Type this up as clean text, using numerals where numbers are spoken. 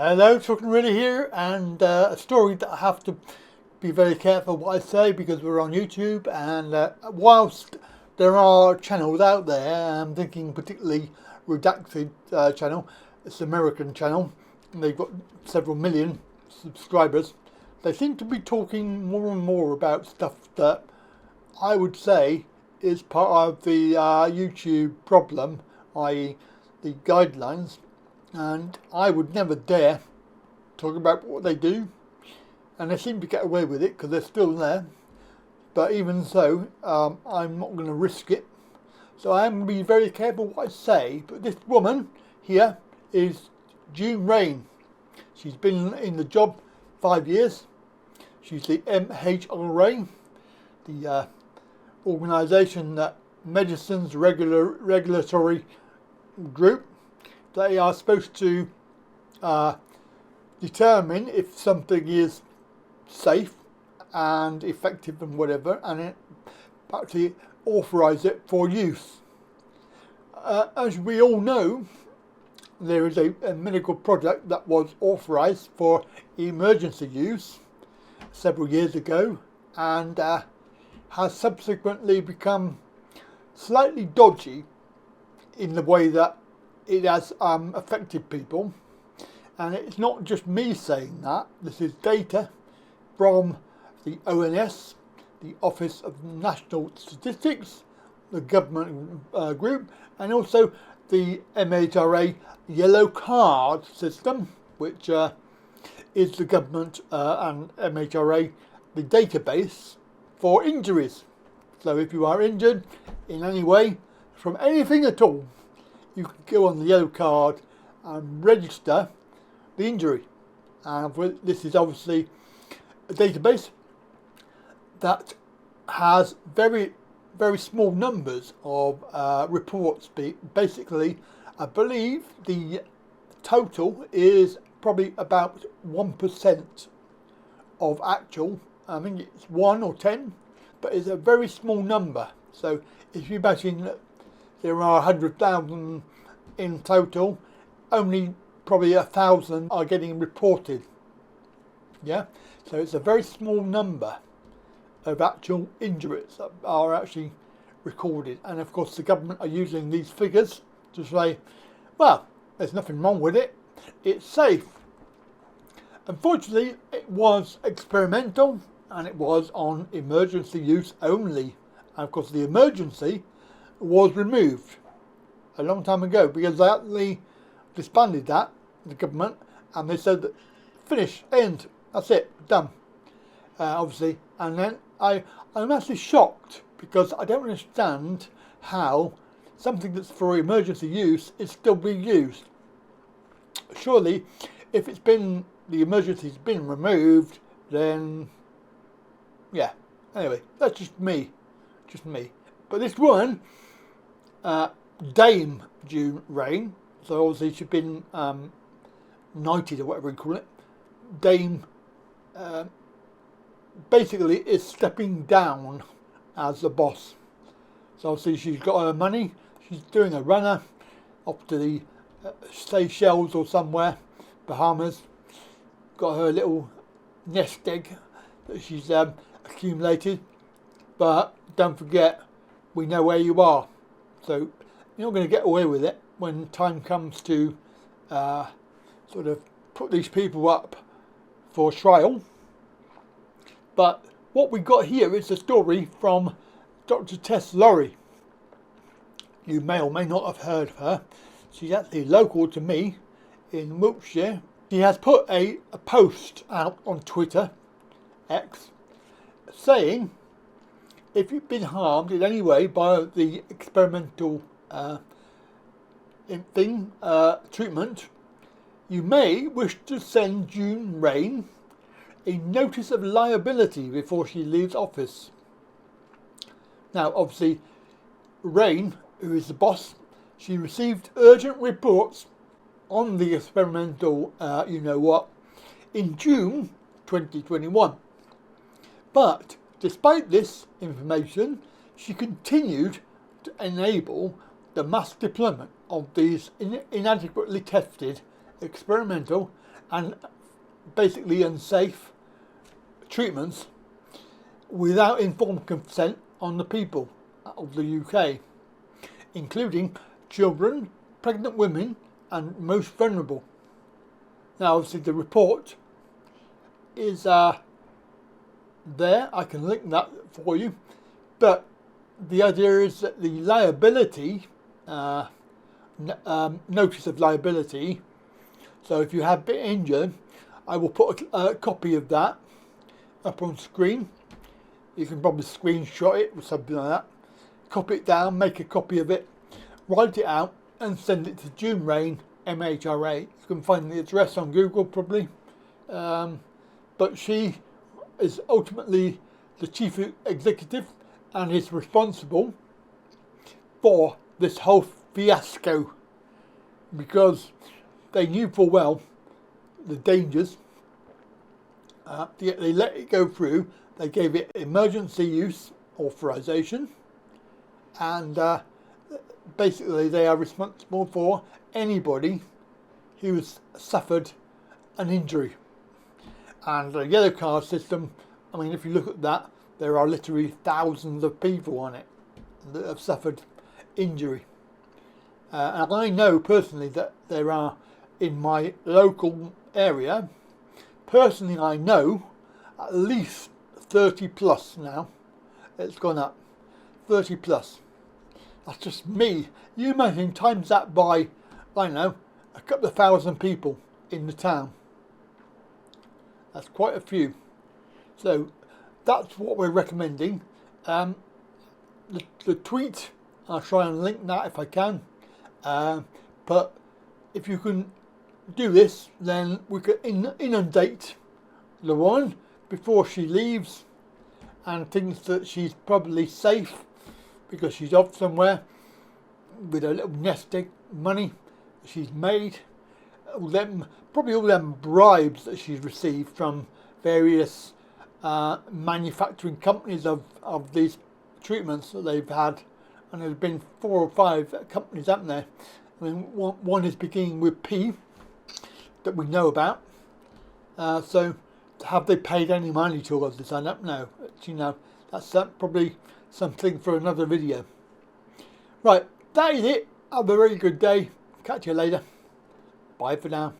Hello, Talkin really here, and a story that I have to be very careful what I say because we're on YouTube, and whilst there are channels out there, I'm thinking particularly Redacted channel, it's an American channel, and they've got several million subscribers. They seem to be talking more and more about stuff that I would say is part of the YouTube problem, i.e. the guidelines. And I would never dare talk about what they do, and they seem to get away with it because they're still there. But even so, I'm not going to risk it, so I am going to be very careful what I say. But this woman here is June Raine. She's been in the job 5 years. She's the MHRA, the organisation that medicines regulatory group. They are supposed to determine if something is safe and effective and whatever, and actually authorise it for use. As we all know, there is a medical product that was authorised for emergency use several years ago, and has subsequently become slightly dodgy in the way that it has affected people. And it's not just me saying that. This is data from the ONS, the Office of National Statistics, the government group, and also the MHRA yellow card system, which is the government and MHRA, the database for injuries. So if you are injured in any way from anything at all, you can go on the yellow card and register the injury. And this is obviously a database that has very, very small numbers of reports. Basically, I believe the total is probably about 1% of actual. I think it's 1 or 10, but it's a very small number. So if you imagine that there are 100,000 in total, only probably 1,000 are getting reported. Yeah, so it's a very small number of actual injuries that are actually recorded. And of course the government are using these figures to say, well, there's nothing wrong with it, it's safe. Unfortunately, it was experimental and it was on emergency use only. And of course the emergency was removed a long time ago because they actually disbanded that, the government, and they said that finish, end, that's it, done. Obviously, and then I'm actually shocked because I don't understand how something that's for emergency use is still being used. Surely, if the emergency's been removed, then yeah. Anyway, that's just me. But this woman, Dame June Raine, so obviously she's been knighted or whatever you call it. Dame basically is stepping down as the boss. So obviously she's got her money. She's doing a runner up to the Seychelles or somewhere, Bahamas. Got her little nest egg that she's accumulated. But don't forget, we know where you are. So you're not going to get away with it when time comes to sort of put these people up for trial. But what we got here is a story from Dr. Tess Lorry. You may or may not have heard of her. She's actually local to me in Wiltshire. She has put a post out on Twitter, X, saying, if you've been harmed in any way by the experimental treatment, you may wish to send June Raine a notice of liability before she leaves office. Now, obviously, Raine, who is the boss, she received urgent reports on the experimental in June 2021. But despite this information, she continued to enable the mass deployment of these inadequately tested experimental and basically unsafe treatments without informed consent on the people of the UK, including children, pregnant women and most vulnerable. Now obviously the report is there, I can link that for you, but the idea is that the liability, notice of liability, so if you have been injured, I will put a copy of that up on screen. You can probably screenshot it or something like that, copy it down, make a copy of it, write it out and send it to June Raine, MHRA. You can find the address on Google probably, but she is ultimately the chief executive and is responsible for this whole fiasco, because they knew full well the dangers. They let it go through. They gave it emergency use authorization, and basically they are responsible for anybody who has suffered an injury. And the yellow card system, I mean, if you look at that, there are literally thousands of people on it that have suffered injury. And I know personally that there are, in my local area, personally I know at least 30 plus now. It's gone up, 30 plus. That's just me. You imagine times that by, I don't know, a couple of thousand people in the town. That's quite a few. So that's what we're recommending. The tweet, I'll try and link that if I can. But if you can do this, then we could inundate the woman before she leaves and thinks that she's probably safe because she's off somewhere with a little nest egg money she's made. Probably all them bribes that she's received from various manufacturing companies of these treatments that they've had, and there's been 4 or 5 companies, haven't there? I mean, one is beginning with P that we know about. So have they paid any money towards this? I don't know. But, you know, that's probably something for another video. Right, that is it. Have a very good day. Catch you later. Bye for now.